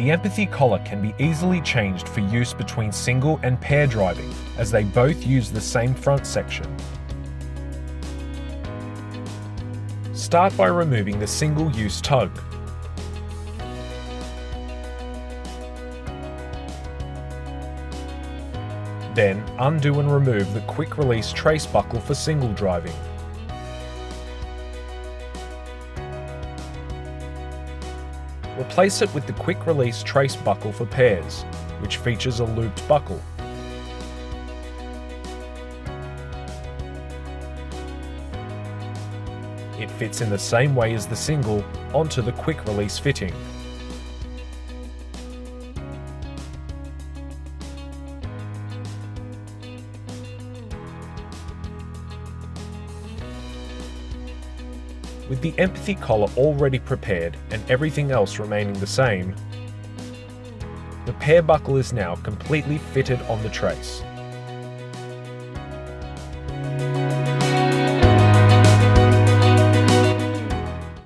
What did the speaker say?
The empathy collar can be easily changed for use between single and pair driving, as they both use the same front section. Start by removing the single-use tug. Then undo and remove the quick-release trace buckle for single driving. Replace it with the quick-release trace buckle for pairs, which features a looped buckle. It fits in the same way as the single onto the quick-release fitting. With the empathy collar already prepared and everything else remaining the same, the pair buckle is now completely fitted on the trace.